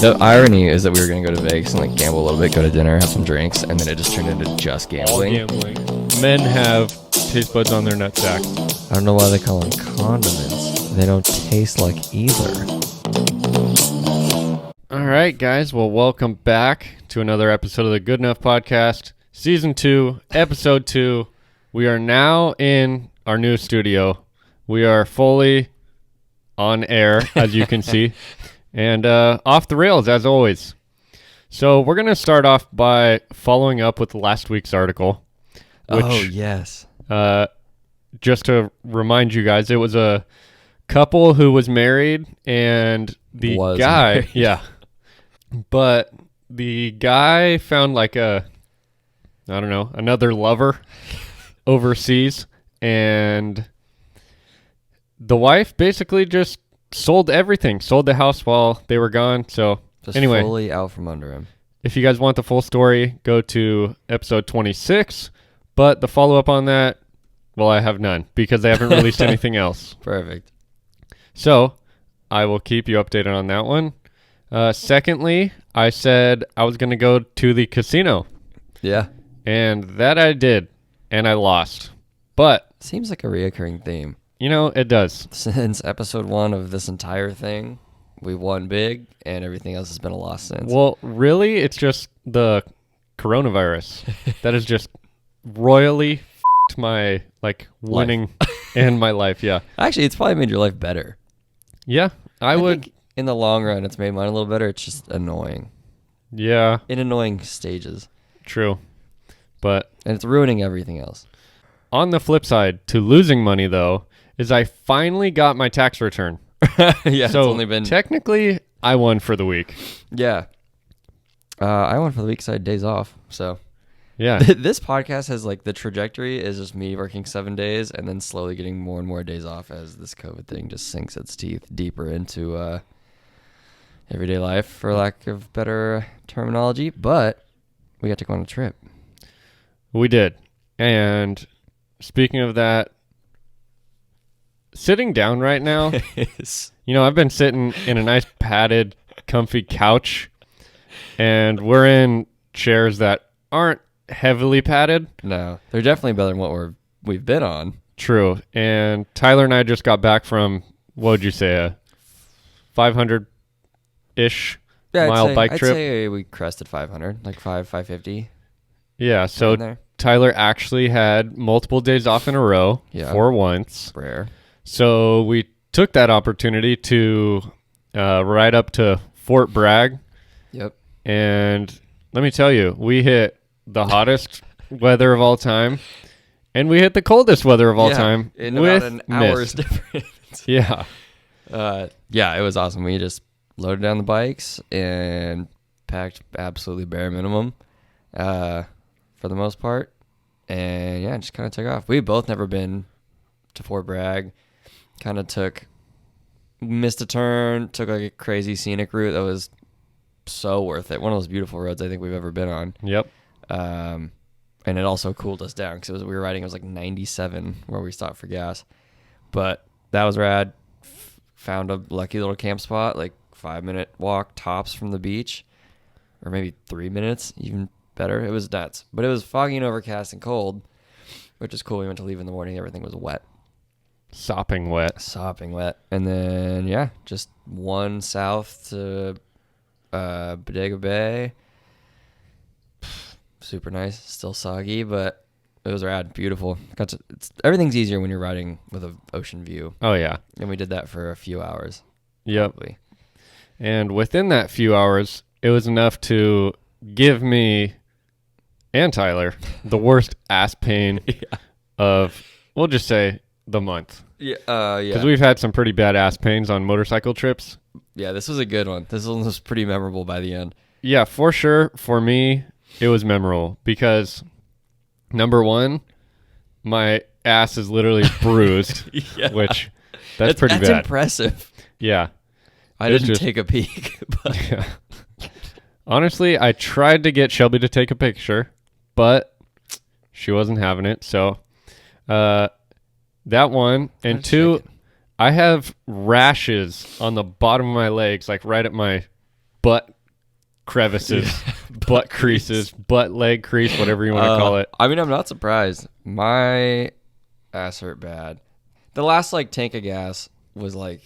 The irony is that we were going to go to Vegas and like gamble a little bit, go to dinner, have some drinks, and then it just turned into just gambling. All gambling. Men have taste buds on their nutsack. I don't know why they call them condiments. They don't taste like either. All right, guys. Well, welcome back to another episode of the Good Enough Podcast, Season 2, Episode 2. We are now in our new studio. We are fully on air, as you can see. And off the rails, as always. So we're going to start off by following up with last week's article. Which, oh, yes. Just to remind you guys, it was a couple who was married, and the guy... married. Yeah. But the guy found like another lover overseas, and the wife basically just sold everything, sold the house while they were gone. So Just anyway, fully out from under him. if you guys want the full story, go to episode 26. But the follow-up on that, well, I have none because they haven't released anything else. Perfect. So I will keep you updated on that one. Secondly, I said I was going to go to the casino, Yeah. and that I did, and I lost. But, Seems like a reoccurring theme. you know, it does. Since episode 1 of this entire thing, we won big, and everything else has been a loss since. Well, really, it's just the coronavirus that has just royally f***ed my, winning and my life, yeah. Actually, it's probably made your life better. Yeah, I would, think in the long run, it's made mine a little better. It's just annoying. yeah, In annoying stages. true. But And it's ruining everything else. on the flip side to losing money, though, is I finally got my tax return. Yeah, So it's only been... technically, I won for the week. Yeah. I went for the week 'cause I had days off, so... Yeah. This podcast has, the trajectory is just me working 7 days and then slowly getting more and more days off as this COVID thing just sinks its teeth deeper into everyday life, for lack of better terminology. But we got to go on a trip. We did. And speaking of that, sitting down right now, I've been sitting in a nice padded, comfy couch, and we're in chairs that aren't heavily padded. No, they're definitely better than what we've been on. True. And Tyler and I just got back from, what would you say, a 500-ish mile bike trip? I'd say we crested 500, 550. Yeah, so in there. Tyler actually had multiple days off in a row for once. Rare. So we took that opportunity to ride up to Fort Bragg. Yep. And let me tell you, we hit the hottest weather of all time, and we hit the coldest weather of all time in with about an hour's mist. difference. Yeah. Yeah, it was awesome. We just loaded down the bikes and packed absolutely bare minimum for the most part. And yeah, just kind of took off. We both never been to Fort Bragg. Kind of missed a turn, took a crazy scenic route that was so worth it. One of those beautiful roads I think we've ever been on. Yep. And it also cooled us down because we were riding, it was 97 where we stopped for gas. But that was rad. Found a lucky little camp spot, 5-minute walk tops from the beach, or maybe 3 minutes, even better. It was nuts. But it was foggy and overcast and cold, which is cool. We went to leave in the morning. Everything was wet. Sopping wet. Sopping wet. And then, yeah, just one south to Bodega Bay. Super nice. Still soggy, but it was rad. Beautiful. Everything's easier when you're riding with an ocean view. Oh, yeah. And we did that for a few hours. Yep. Probably. And within that few hours, it was enough to give me and Tyler the worst ass pain of, we'll just say, the month. Yeah. Because we've had some pretty bad ass pains on motorcycle trips. Yeah, this was a good one. This one was pretty memorable by the end. Yeah, for sure. For me, it was memorable because, number one, my ass is literally bruised, which that's pretty bad. That's impressive. Yeah. I didn't take a peek. But Yeah. Honestly, I tried to get Shelby to take a picture, but she wasn't having it. So that one. And two, I have rashes on the bottom of my legs, right at my butt crevices, butt creases, butt leg crease, whatever you want to call it. I mean, I'm not surprised. My ass hurt bad. The last like tank of gas was like,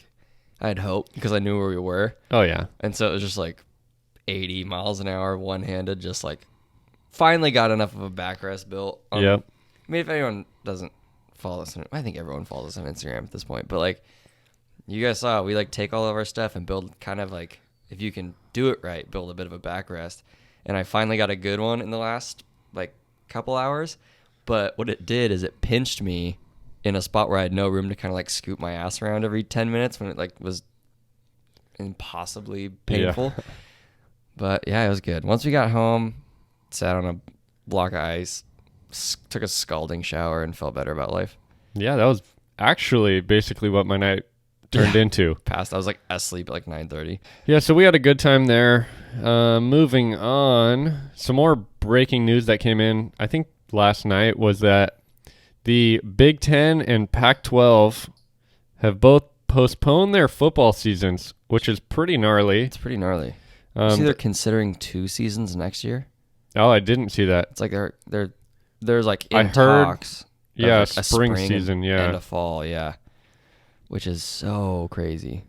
I had hope because I knew where we were. Oh yeah. And so it was just like 80 miles an hour, one-handed, just like finally got enough of a backrest built. Yep. I mean, if anyone doesn't follow us, I think everyone follows us on Instagram at this point. But like, you guys saw, we like take all of our stuff and build kind of like, if you can do it right, build a bit of a backrest. And I finally got a good one in the last like couple hours. But what it did is it pinched me in a spot where I had no room to kind of like scoop my ass around every 10 minutes when it like was impossibly painful. Yeah. But yeah, it was good. Once we got home, sat on a block of ice, took a scalding shower, and felt better about life. Yeah, that was actually basically what my night turned into. Passed. I was like asleep at like 9:30. Yeah, so we had a good time there. Moving on, some more breaking news that came in, I think last night, was that the Big Ten and Pac-12 have both postponed their football seasons, which is pretty gnarly. It's pretty gnarly. See, they're considering 2 seasons next year. Oh, I didn't see that. It's like there's like in I heard, talks. Yeah, like a spring season, yeah. And a fall, yeah. Which is so crazy.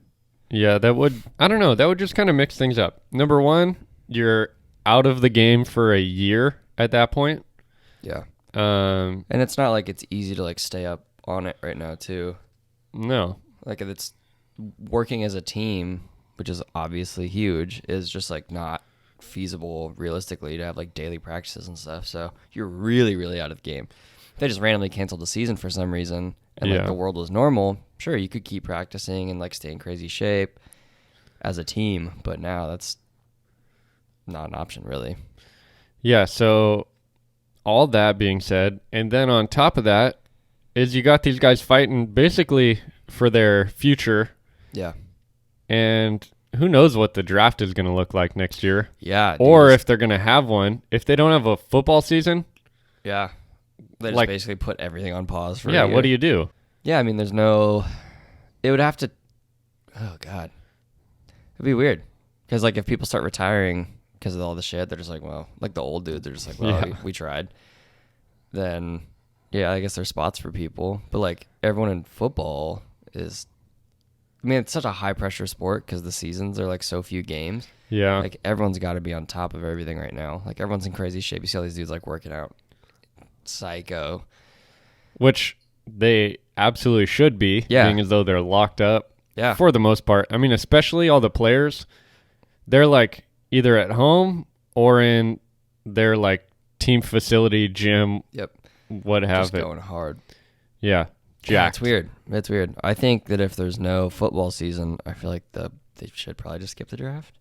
Yeah, that would just kind of mix things up. Number one, you're out of the game for a year at that point. Yeah. And it's not like it's easy to like stay up on it right now too. No. Like if it's working as a team, which is obviously huge, is just like not feasible realistically to have like daily practices and stuff. So you're really, really out of the game. If they just randomly canceled the season for some reason and like the world was normal, sure, you could keep practicing and like stay in crazy shape as a team, but now that's not an option really. Yeah, so all that being said, and then on top of that is you got these guys fighting basically for their future. Yeah. And who knows what the draft is going to look like next year. Yeah. Or if they're going to have one. If they don't have a football season. Yeah. They just basically put everything on pause for a year. What do you do? Yeah, I mean, it would have to, oh God. It'd be weird. Because like if people start retiring because of all the shit, they're just like, well, like the old dudes, they're just like, well, we tried. Then, yeah, I guess there's spots for people. But like everyone in football is, I mean, it's such a high pressure sport because the seasons are like so few games. Yeah. Like everyone's got to be on top of everything right now. Like everyone's in crazy shape. You see all these dudes like working out. Psycho. Which they absolutely should be, being as though they're locked up. Yeah. For the most part. I mean, especially all the players, they're like either at home or in their like team facility, gym. Yep. What have Just it. Going hard. Yeah. Jacked. It's weird. I think that if there's no football season, I feel like they should probably just skip the draft.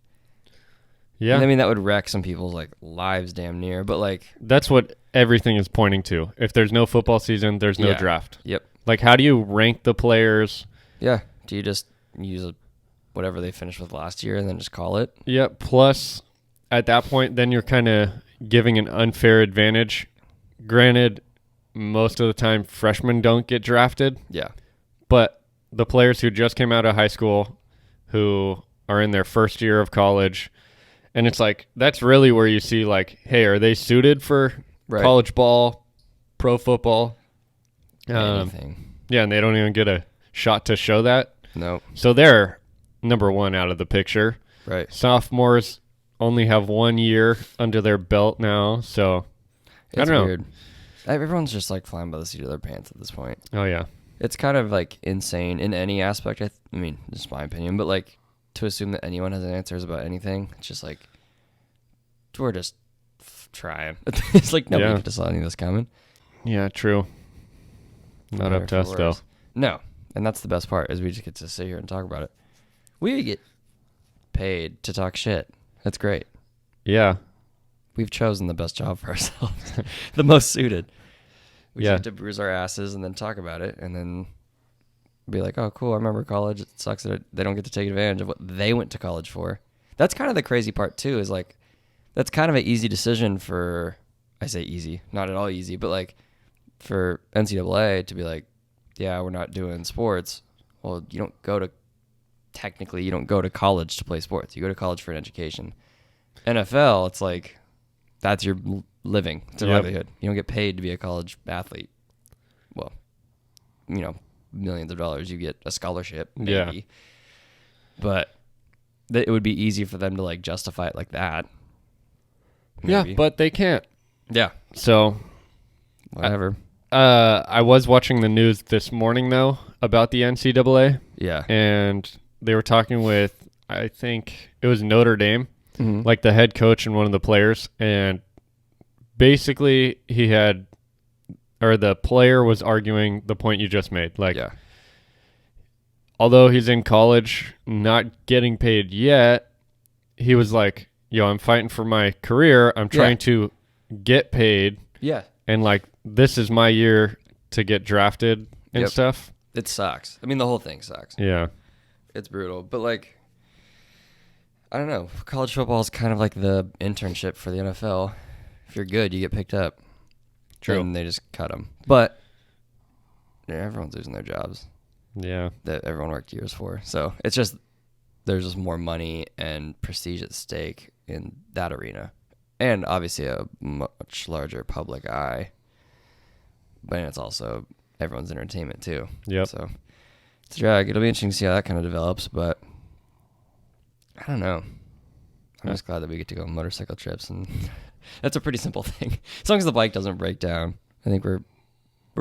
Yeah. And I mean, that would wreck some people's like lives damn near, but like that's what everything is pointing to. If there's no football season, there's no draft. Yep. Like, how do you rank the players? Yeah. Do you just use whatever they finished with last year and then just call it? Yep. Plus, at that point, then you're kind of giving an unfair advantage. Granted, most of the time, freshmen don't get drafted. Yeah. But the players who just came out of high school, who are in their first year of college, and it's like, that's really where you see, like, hey, are they suited for college ball, pro football? Anything. Yeah, and they don't even get a shot to show that. No. So they're number one out of the picture. Right. Sophomores only have 1 year under their belt now, so I don't know. Weird. Everyone's just like flying by the seat of their pants at this point. Oh, yeah. It's kind of like insane in any aspect. I mean, this is my opinion, but like to assume that anyone has answers about anything, it's just like we're just trying. It's like nobody could have saw any of this coming. Yeah, true. Not up to us, though. No, and that's the best part is we just get to sit here and talk about it. We get paid to talk shit. That's great. Yeah. We've chosen the best job for ourselves, the most suited. We just get to bruise our asses and then talk about it and then be like, oh, cool, I remember college. It sucks that they don't get to take advantage of what they went to college for. That's kind of the crazy part, too, is like, that's kind of an easy decision for, I say easy, not at all easy, but like for NCAA to be like, yeah, we're not doing sports. Well, you don't go to technically you don't go to college to play sports. You go to college for an education. NFL, it's like that's your living. It's a livelihood. You don't get paid to be a college athlete. Well, millions of dollars. You get a scholarship, maybe. Yeah. But it would be easy for them to like justify it like that. Yeah, Maybe. but they can't. Yeah. So Whatever. I was watching the news this morning though about the NCAA. Yeah. And they were talking with, I think it was Notre Dame, Mm-hmm. like the head coach and one of the players, and basically the player was arguing the point you just made. Like, yeah. although he's in college, not getting paid yet, he was like, yo, I'm fighting for my career. I'm trying to get paid. Yeah. And like, this is my year to get drafted and stuff. It sucks. I mean, the whole thing sucks. Yeah. It's brutal. But like, I don't know. College football is kind of like the internship for the NFL. If you're good, you get picked up. True. And they just cut them. But everyone's losing their jobs Yeah. that everyone worked years for. So it's just, there's just more money and prestige at stake in that arena. And obviously a much larger public eye. But it's also everyone's entertainment too. Yep. So it's a drag. It'll be interesting to see how that kind of develops, but I don't know. I'm just glad that we get to go on motorcycle trips, and that's a pretty simple thing. As long as the bike doesn't break down, I think we're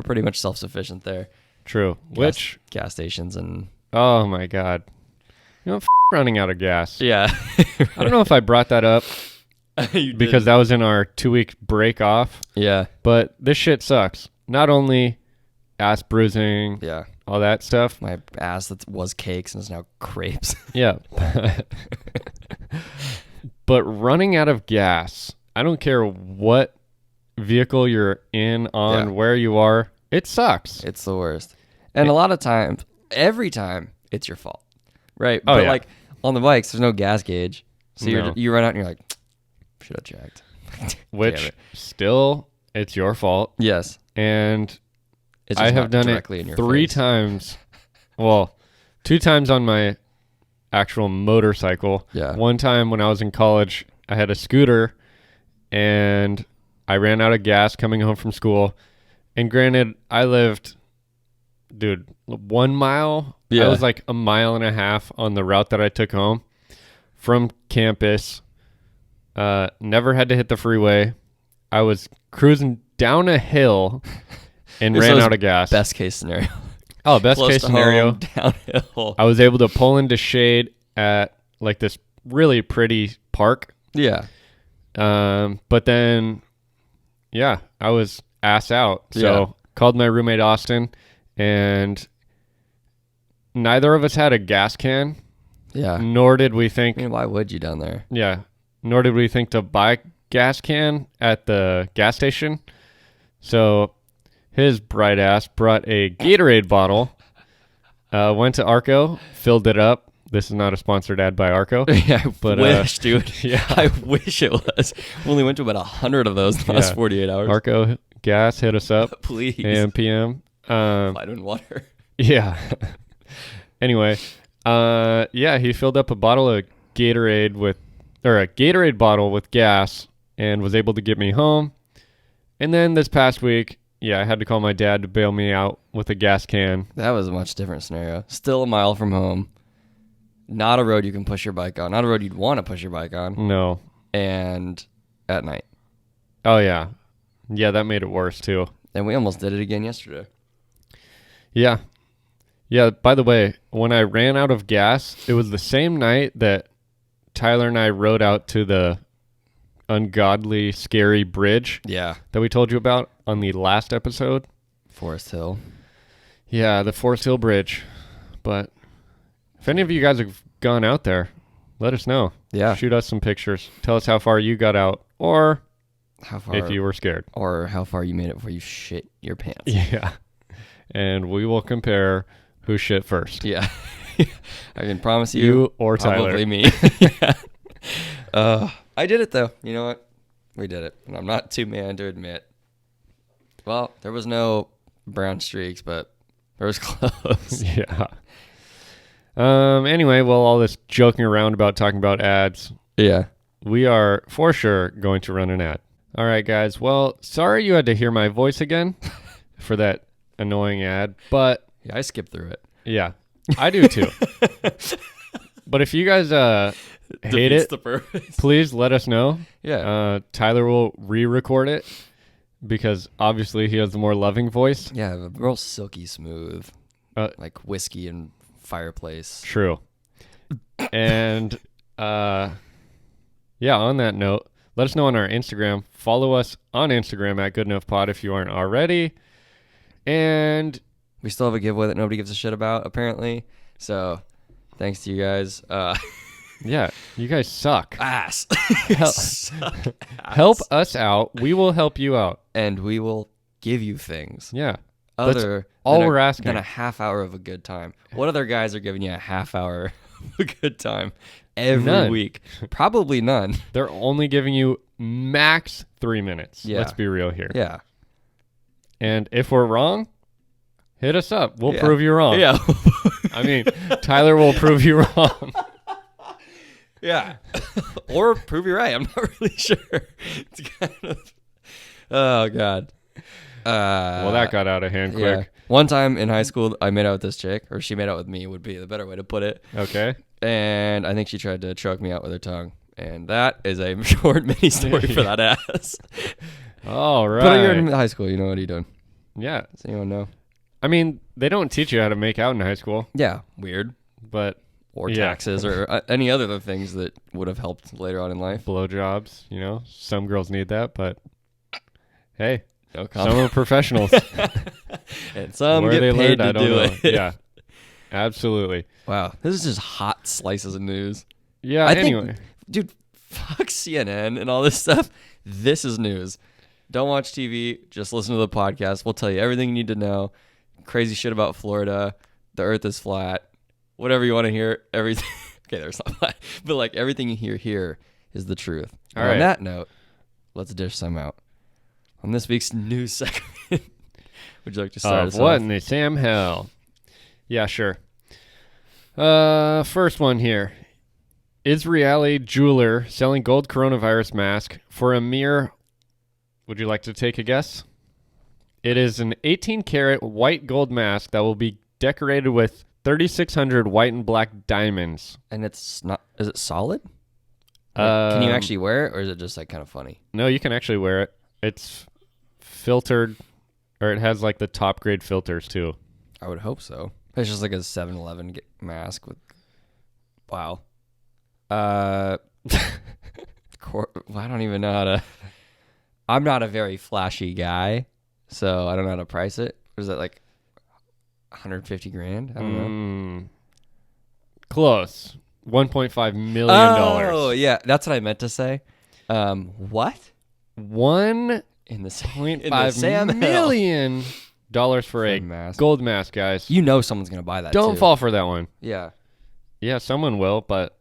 pretty much self-sufficient there. True. Which gas stations and oh my god, running out of gas. yeah, I don't know if I brought that up because that was in our 2-week break off. Yeah, but this shit sucks. Not only ass bruising, yeah, all that stuff. my ass that was cakes and is now crepes. Yeah. But running out of gas, I don't care what vehicle you're in, on, where you are, it sucks. It's the worst. And a lot of times, every time, it's your fault. Right? Oh, but yeah. like on the bikes, there's no gas gauge. So No. you run out and you're like, should have checked. Which still, it's your fault. Yes. And It's I just have not done it directly in your 3 face. times. Well, 2 times on my actual motorcycle. Yeah. One time when I was in college, I had a scooter and I ran out of gas coming home from school. And granted, I lived, 1 mile. Yeah. I was like a mile and a half on the route that I took home from campus. Never had to hit the freeway. I was cruising down a hill and ran out of gas. Best case scenario. Oh, best Close case to scenario. home, downhill. I was able to pull into shade at like this really pretty park. Yeah. But then, I was ass out. So Yeah. called my roommate Austin, and neither of us had a gas can. Yeah. Nor did we think. I mean, why would you down there? Yeah. Nor did we think to buy a gas can at the gas station. So his bright ass brought a Gatorade bottle, went to Arco, filled it up. This is not a sponsored ad by Arco. Yeah, I But, wish, dude. yeah. I wish it was. We only went to about 100 of those in the last 48 hours. Arco gas, hit us up. Please. AM, PM. Vitamin water. Yeah. Anyway, he filled up a bottle of Gatorade a Gatorade bottle with gas and was able to get me home. And then this past week, I had to call my dad to bail me out with a gas can. That was a much different scenario. Still a mile from home. Not a road you can push your bike on. Not a road you'd want to push your bike on. No. And at night. Oh, yeah. Yeah, that made it worse, too. And we almost did it again yesterday. Yeah. Yeah, by the way, when I ran out of gas, it was the same night that Tyler and I rode out to the ungodly, scary bridge Yeah. that we told you about on the last episode. Forest Hill. Yeah, the Forest Hill Bridge. But if any of you guys have gone out there, let us know. Yeah. Shoot us some pictures. Tell us how far you got out, or How far? if you were scared. Or how far you made it before you shit your pants. Yeah. And we will compare who shit first. Yeah. I can promise you. You or Tyler. Probably me. Yeah. I did it, though. You know what? We did it. And I'm not too man to admit. Well, there was no brown streaks, but there was close. Yeah. Anyway, well, all this joking around about talking about ads, Yeah. we are for sure going to run an ad. All right, guys. Well, sorry you had to hear my voice again for that annoying ad, but Yeah, I skipped through it. yeah, I do too. But if you guys hate Defeats it, the purpose. please let us know. Yeah. Tyler will re-record it because obviously he has the more loving voice. Yeah, real silky smooth. Like whiskey and fireplace. True. And yeah, on that note, let us know on our Instagram. Follow us on Instagram at Good Enough Pod if you aren't already. And we still have a giveaway that nobody gives a shit about, apparently. So, thanks to you guys. Yeah, you guys suck. Ass. Help us out. We will help you out. And we will give you things. Yeah. Other all than we're asking. Than a half hour of a good time. What other guys are giving you a half hour of a good time every week? Probably none. They're only giving you max 3 minutes. Yeah. Let's be real here. Yeah. And if we're wrong, hit us up. We'll prove you wrong. Yeah. I mean, Tyler will prove you wrong. Yeah. Or prove you right. I'm not really sure. It's kind of... Oh, God. Well, that got out of hand quick. Yeah. One time in high school, I made out with this chick, or she made out with me would be the better way to put it. Okay. And I think she tried to choke me out with her tongue. And that is a short mini story for that ass. All right. But you're in high school, you know what are you doing? Yeah. Does anyone know? I mean, they don't teach you how to make out in high school. Yeah. Weird. But or taxes or any other things that would have helped later on in life. Blowjobs, you know, some girls need that, but hey, no some are professionals. And some Where get they paid learned, I to don't do know. it. Yeah, absolutely. Wow, this is just hot slices of news. Yeah. Anyway, dude, fuck CNN and all this stuff. This is news. Don't watch TV. Just listen to the podcast. We'll tell you everything you need to know. Crazy shit about Florida. The Earth is flat. Whatever you want to hear. Everything. Okay, there's not flat, but like everything you hear here is the truth. All right. On that note, let's dish some out. On this week's news segment, would you like to start us what off? in the Sam hell? Yeah, sure. First one here. Israeli jeweler selling gold coronavirus mask for a mere, would you like to take a guess? It is an 18-karat white gold mask that will be decorated with 3,600 white and black diamonds. And it's not, is it solid? Like, can you actually wear it, or is it just like kind of funny? No, you can actually wear it. It's filtered, or it has like the top grade filters too. I would hope so. It's just like a 7-Eleven mask with, wow. I don't even know how to, I'm not a very flashy guy, so I don't know how to price it. Or is it like 150 grand? I don't know. Close. $1.5 million. Oh, yeah. That's what I meant to say. What? $1.5 million for a mask. gold mask, guys. You know someone's going to buy that, Don't too. fall for that one. Yeah. Yeah, someone will, but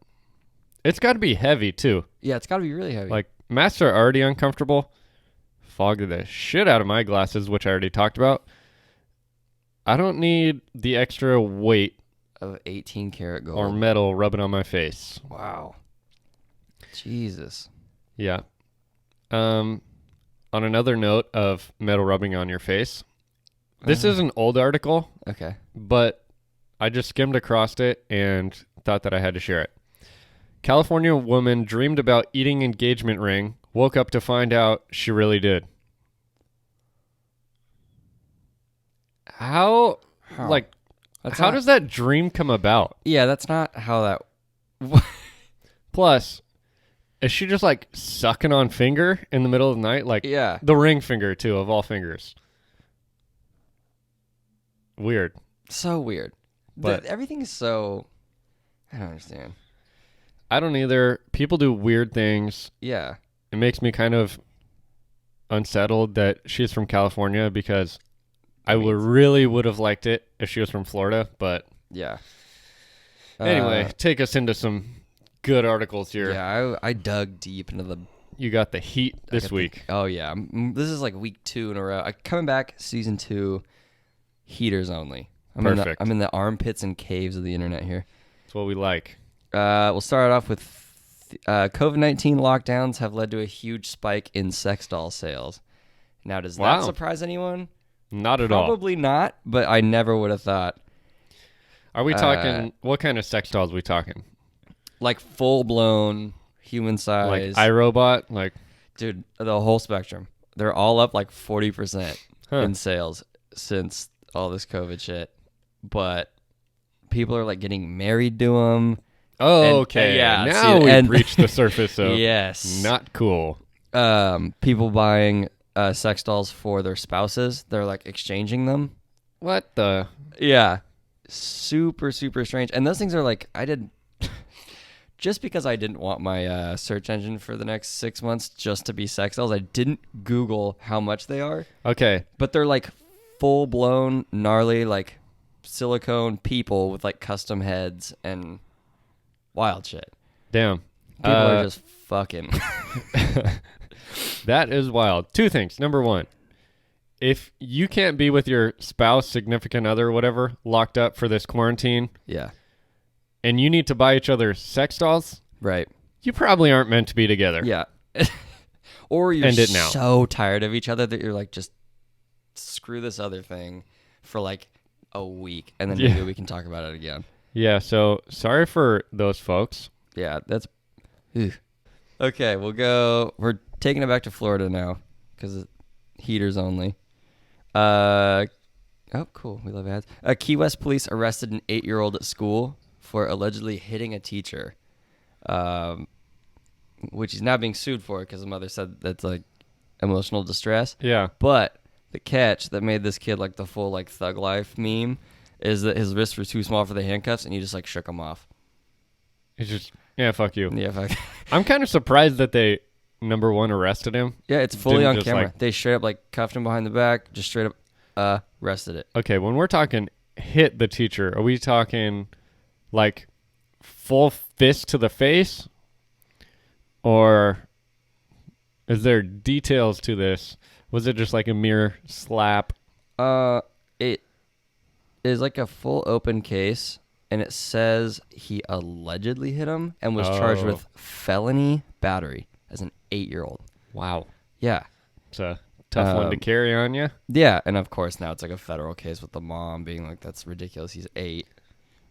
it's got to be heavy, too. Yeah, it's got to be really heavy. Like, masks are already uncomfortable. Fogged the shit out of my glasses, which I already talked about. I don't need the extra weight of 18 karat gold. or metal rubbing on my face. Wow. Jesus. Yeah. On another note of metal rubbing on your face, this is an old article. Okay. But I just skimmed across it and thought that I had to share it. California woman dreamed about eating engagement ring, woke up to find out she really did. How? Like, how does that dream come about? Yeah, that's not how that... Plus, is she just like sucking on finger in the middle of the night? Like, yeah. The ring finger, too, of all fingers. Weird. So weird. But everything is so... I don't understand. I don't either. People do weird things. Yeah. It makes me kind of unsettled that she's from California because I really would have liked it if she was from Florida. But yeah. Anyway, take us into some good articles here. Yeah, I dug deep into the... You got the heat this week. Oh, yeah. This is like week 2 in a row. Coming back, season 2, heaters only. I'm Perfect. I'm in the armpits and caves of the internet here. That's what we like. We'll start off with COVID-19 lockdowns have led to a huge spike in sex doll sales. Now, does that surprise anyone? Not at all. Probably not, but I never would have thought. Are we talking, what kind of sex dolls are we talking? Like full-blown human size. Like iRobot? Like, dude, the whole spectrum. They're all up like 40% in sales since all this COVID shit. But people are like getting married to them. Oh, okay. Yeah. Now we've reached the surface of yes. Not cool. People buying sex dolls for their spouses. They're like exchanging them. What the? Yeah. Super, super strange. And those things are like, just because I didn't want my search engine for the next 6 months just to be sex dolls, I didn't Google how much they are. Okay. But they're like full blown, gnarly, like silicone people with like custom heads and wild shit. Damn. People are just fucking. That is wild. Two things. Number one, if you can't be with your spouse, significant other, whatever, locked up for this quarantine, Yeah. and you need to buy each other sex dolls, Right. you probably aren't meant to be together. Yeah. Or you're End it now. so tired of each other that you're like, just screw this other thing for like a week, and then maybe we can talk about it again. Yeah, so sorry for those folks. Yeah, that's... Ugh. Okay, we're taking it back to Florida now, because heaters only. Oh, cool. We love ads. Key West police arrested an 8-year-old at school for allegedly hitting a teacher, which he's now being sued for because the mother said that's like emotional distress. Yeah. But the catch that made this kid like the full like thug life meme is that his wrists were too small for the handcuffs, and he just like shook them off. It's just, yeah, fuck you. Yeah, fuck. I'm kind of surprised that they, number one, arrested him. Yeah, it's fully on just, camera. like- They straight up like cuffed him behind the back, just straight up arrested it. Okay, when we're talking hit the teacher, are we talking like full fist to the face? Or is there details to this? Was it just like a mere slap? It is like a full open case, and it says he allegedly hit him and was charged with felony battery as an 8-year-old. Wow. Yeah. It's a tough one to carry on you. Yeah, and of course now it's like a federal case with the mom being like, that's ridiculous, he's 8.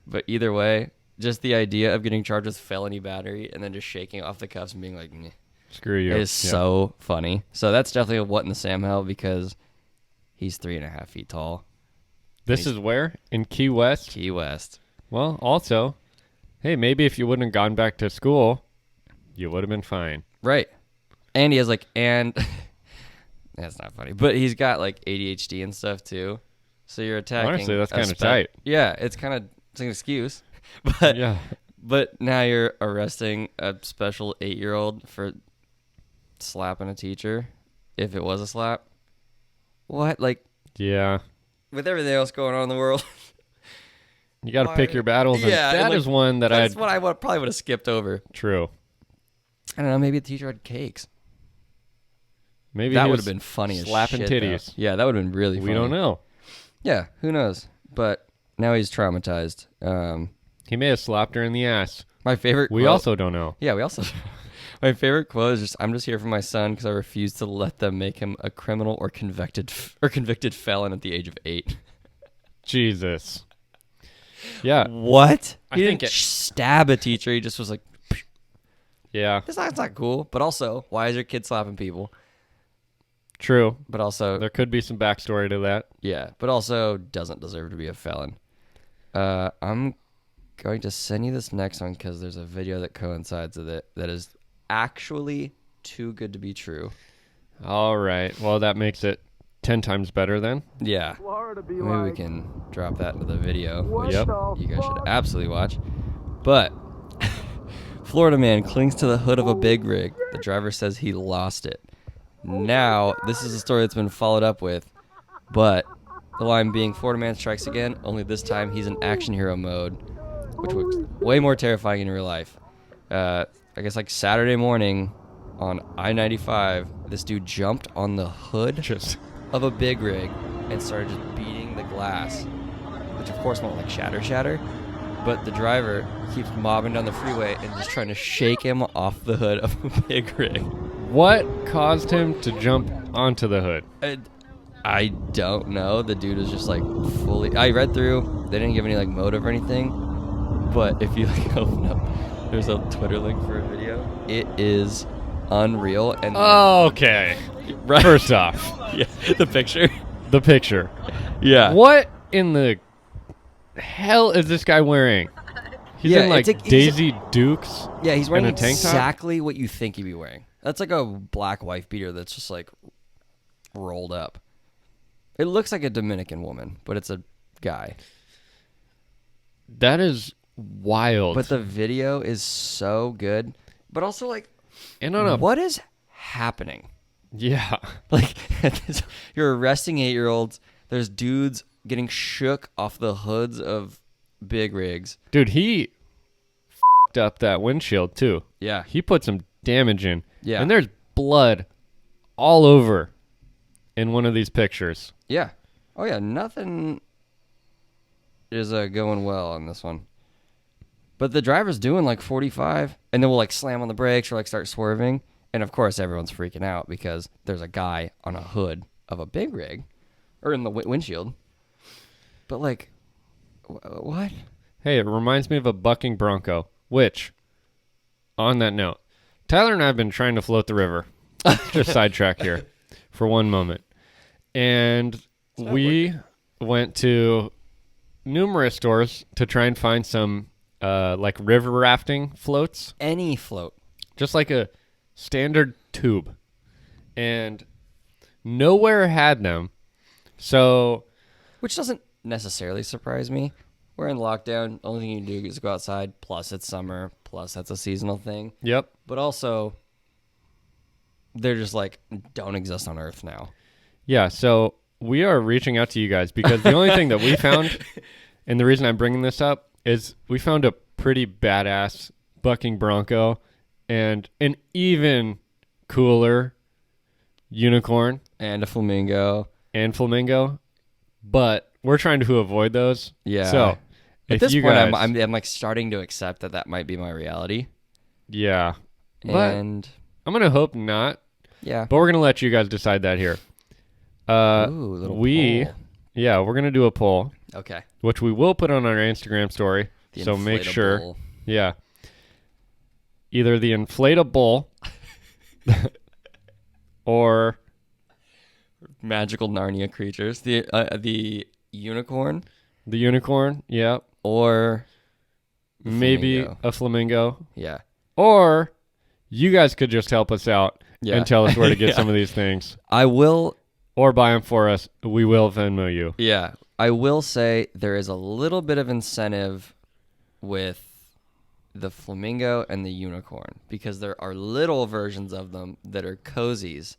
But either way, just the idea of getting charged with felony battery and then just shaking off the cuffs and being like, meh, Screw you. is so funny. So that's definitely a what in the Sam hell, because he's 3.5 feet tall. This is where? In Key West? Key West. Well, also, hey, maybe if you wouldn't have gone back to school, you would have been fine. Right. And he has like, that's not funny, but he's got like ADHD and stuff too. So you're attacking. Honestly, that's kind of tight. Yeah, it's an excuse. But Yeah. But now you're arresting a special 8-year-old for slapping a teacher, if it was a slap. What? Like, Yeah. with everything else going on in the world. You got to pick your battles. And Yeah, that like, is one that that's what I probably would have skipped over. True. I don't know. Maybe the teacher had cakes. Maybe That he would was have been funny as slapping shit, titties. though. Yeah, that would have been really funny. We don't know. Yeah, who knows? But now he's traumatized. He may have slapped her in the ass. My favorite We quote, also don't know. Yeah, we also my favorite quote is just, I'm just here for my son because I refuse to let them make him a criminal or convicted felon at the age of 8. Jesus. Yeah. What? I He think didn't stab a teacher. He just was like, Yeah. it's not cool. But also, why is your kid slapping people? True. But also, There could be some backstory to that. yeah, but also doesn't deserve to be a felon. I'm going to send you this next one because there's a video that coincides with it that is actually too good to be true. All right. Well, that makes it 10 times better then. Yeah. Maybe we can drop that into the video, which Yep. you guys should absolutely watch. But Florida man clings to the hood of a big rig. The driver says he lost it. Now, this is a story that's been followed up with, but the line being Florida man strikes again, only this time he's in action hero mode, which was way more terrifying in real life. I guess like Saturday morning on I-95, this dude jumped on the hood of a big rig and started just beating the glass, which of course won't like shatter. But the driver keeps mobbing down the freeway and just trying to shake him off the hood of a big rig. What caused him to jump onto the hood? I don't know. The dude was just like fully. I read through. They didn't give any like motive or anything. But if you like open up, there's a Twitter link for a video. It is unreal. And Okay. right. First off, Yeah, the picture. the picture. Yeah. What in the hell is this guy wearing? He's Yeah, in like it's Daisy Dukes. Yeah, he's wearing and a tank top? exactly what you think he'd be wearing. That's like a black wife beater that's just like rolled up. It looks like a Dominican woman, but it's a guy. That is wild. But the video is so good. But also like, and on a what is happening? yeah, Like, you're arresting 8-year-olds. There's dudes getting shook off the hoods of big rigs. dude, he fed up that windshield too. Yeah. He put some damage in. Yeah. And there's blood all over in one of these pictures. Yeah. Oh, yeah. Nothing is going well on this one. But the driver's doing like 45, and then we'll like slam on the brakes or like start swerving. And of course, everyone's freaking out because there's a guy on a hood of a big rig or in the windshield. But like, what? Hey, it reminds me of a bucking bronco, which, on that note, Tyler and I have been trying to float the river. Just sidetrack here for one moment. And we went to numerous stores to try and find some like river rafting floats, Any float. just like a standard tube. And nowhere had them. So, Which doesn't necessarily surprise me. We're in lockdown. Only thing you can do is go outside. Plus, it's summer. Plus, that's a seasonal thing. yep. But also, they're just like, don't exist on Earth now. Yeah, so we are reaching out to you guys because the only thing that we found, and the reason I'm bringing this up, is we found a pretty badass bucking bronco and an even cooler unicorn And a flamingo. and flamingo, but we're trying to avoid those. Yeah. So At if this you point, guys, I'm like starting to accept that might be my reality. yeah, but And I'm gonna hope not. yeah. But we're gonna let you guys decide that here. Ooh, little poll. Yeah, we're gonna do a poll, Okay. which we will put on our Instagram story. The So make sure. inflatable. Yeah. Either the inflatable or Magical Narnia creatures. The unicorn the unicorn. Yeah. or the Maybe flamingo. a flamingo. Yeah. Or you guys could just help us out Yeah. and tell us where to get Yeah. some of these things. I will. Or buy them for us. We will Venmo you. Yeah. I will say there is a little bit of incentive with the flamingo and the unicorn because there are little versions of them that are cozies.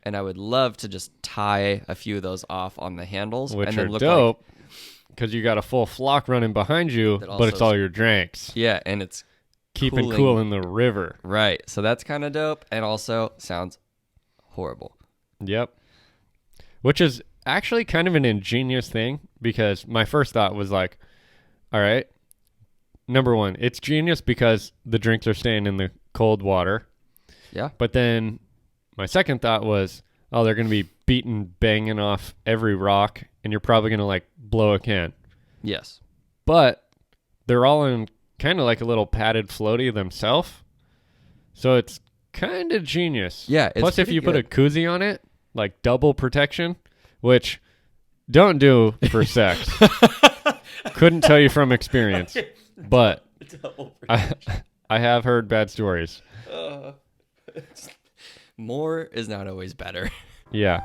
And I would love to just tie a few of those off on the handles. Which and then are look dope because you got a full flock running behind you, That but it's also- all your drinks. Yeah, and it's Keeping cooling. cool in the river. Right. So that's kind of dope and also sounds horrible. Yep. Which is actually kind of an ingenious thing because my first thought was like, all right, number one, it's genius because the drinks are staying in the cold water. Yeah. But then my second thought was, oh, they're going to be beating, banging off every rock, and you're probably going to like blow a can. Yes. But they're all in kind of like a little padded floaty themselves. So it's kind of genius. Yeah, it's Plus, if pretty you put a good. koozie on it, like double protection, which don't do for sex. Couldn't tell you from experience, but I have heard bad stories. More is not always better. Yeah,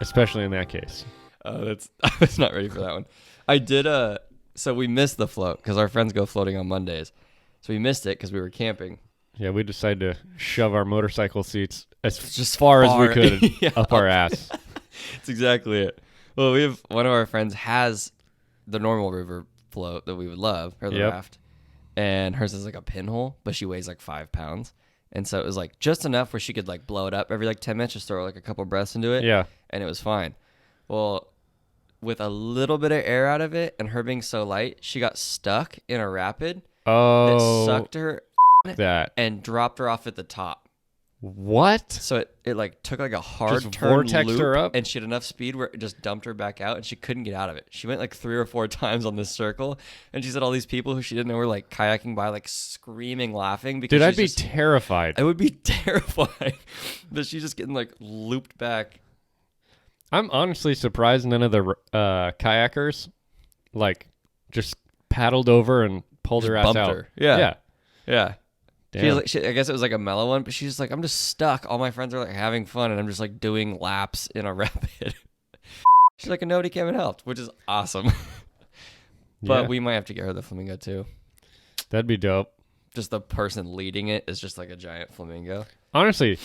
especially in that case. That's I was not ready for that one. I did so we missed the float because our friends go floating on Mondays. So we missed it because we were camping. Yeah, we decided to shove our motorcycle seats as Just far as we far- could Yeah. up our ass. That's exactly it. Well, we have one of our friends has the normal river float that we would love, or the Yep. raft, and hers is like a pinhole, but she weighs like 5 pounds, and so it was like just enough where she could like blow it up every like 10 minutes, just throw like a couple breaths into it, Yeah. and it was fine. Well, with a little bit of air out of it and her being so light, she got stuck in a rapid that Oh, sucked her that. and dropped her off at the top. What? So it like took like a hard Just turn vortexed loop, her up? and she had enough speed where it just dumped her back out, and she couldn't get out of it. She went like 3 or 4 times on this circle, and she said all these people who she didn't know were like kayaking by, like screaming, laughing. Because Dude, I'd be she's just, terrified. I would be terrified that she's just getting like looped back. I'm honestly surprised none of the kayakers like just paddled over and pulled Just her ass bumped out. her. Yeah. Yeah. Damn. I guess it was like a mellow one, but she's like, I'm just stuck. All my friends are like having fun, and I'm just like doing laps in a rapid. She's like, and nobody came and helped, which is awesome. But Yeah. we might have to get her the flamingo too. That'd be dope. Just the person leading it is just like a giant flamingo. Honestly,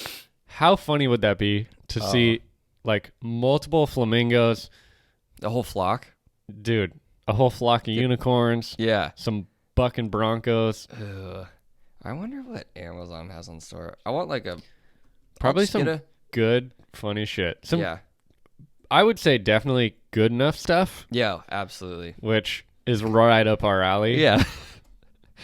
how funny would that be to Oh. see like multiple flamingos, The whole flock. dude, a whole flock of unicorns, Yeah. some bucking broncos, Ugh. I wonder what Amazon has on store. I want like a probably I'll just some get good funny shit. Some yeah. I would say definitely good enough stuff, Yeah, absolutely. which is right up our alley. Yeah.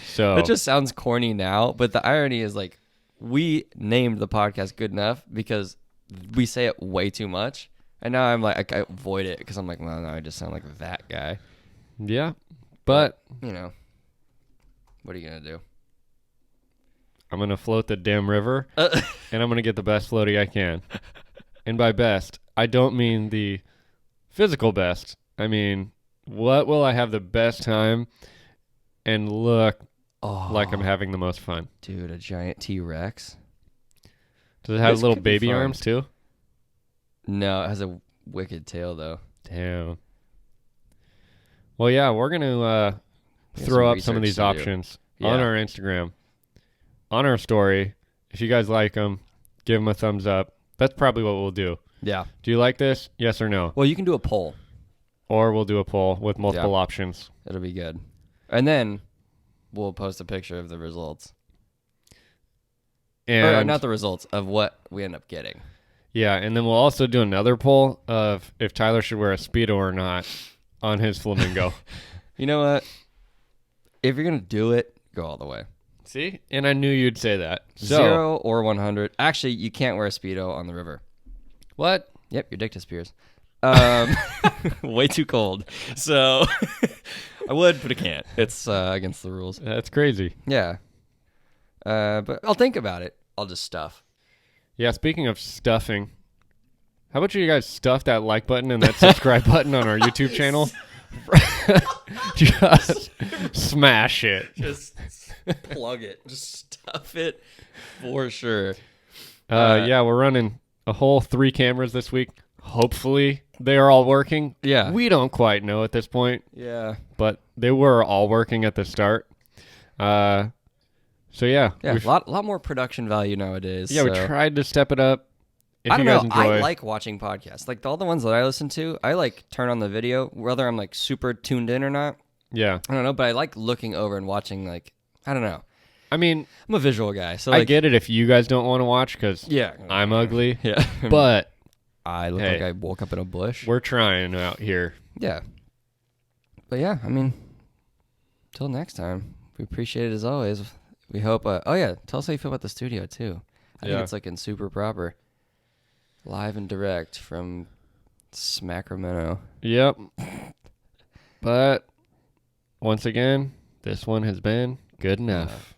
So It just sounds corny now, but the irony is like we named the podcast Good Enough because we say it way too much. And now I'm like, I avoid it because I'm like, well, no, I just sound like that guy. yeah. But You know, what are you going to do? I'm going to float the damn river and I'm going to get the best floaty I can. And by best, I don't mean the physical best. I mean, what will I have the best time and look like I'm having the most fun? Dude, a giant T-Rex? Does it have This little could be baby fun. arms too? No, it has a wicked tail, though. Damn. Well, yeah, we're going to We have throw some up some of research these to do. options on Yeah. our Instagram, on our story. If you guys like them, give them a thumbs up. That's probably what we'll do. Yeah. Do you like this? Yes or no? Well, you can do a poll. Or we'll do a poll with multiple options. It'll be good. And then we'll post a picture of the results. And Or not the results, of what we end up getting. yeah, and then we'll also do another poll of if Tyler should wear a Speedo or not on his flamingo. You know what? If you're going to do it, go all the way. See? And I knew you'd say that. So, 0 or 100. Actually, you can't wear a Speedo on the river. what? Yep, your dick disappears. Way too cold. So I would, but I can't. It's against the rules. That's crazy. Yeah. But I'll think about it. I'll just stuff. Yeah, speaking of stuffing, how about you guys stuff that like button and that subscribe button on our YouTube channel? Just smash it. Just plug it. Just stuff it for sure. Yeah, we're running a whole 3 cameras this week. Hopefully they are all working. Yeah. We don't quite know at this point, Yeah. but they were all working at the start. So yeah. Yeah, we've- a lot more production value nowadays. yeah, we so. tried to step it up. If I don't you guys know. enjoy, I like watching podcasts. Like all the ones that I listen to, I like turn on the video, whether I'm like super tuned in or not. yeah. I don't know, but I like looking over and watching. Like I don't know. I mean, I'm a visual guy, so I like, get it if you guys don't want to watch because Yeah, I'm ugly, Yeah, but I look Hey. like I woke up in a bush. we're trying out here. Yeah, but yeah, I mean, till next time, we appreciate it as always. We hope. Oh yeah, tell us how you feel about the studio too. I think Yeah. it's like in super proper, live and direct from Sacramento. Yep. But once again, this one has been good enough.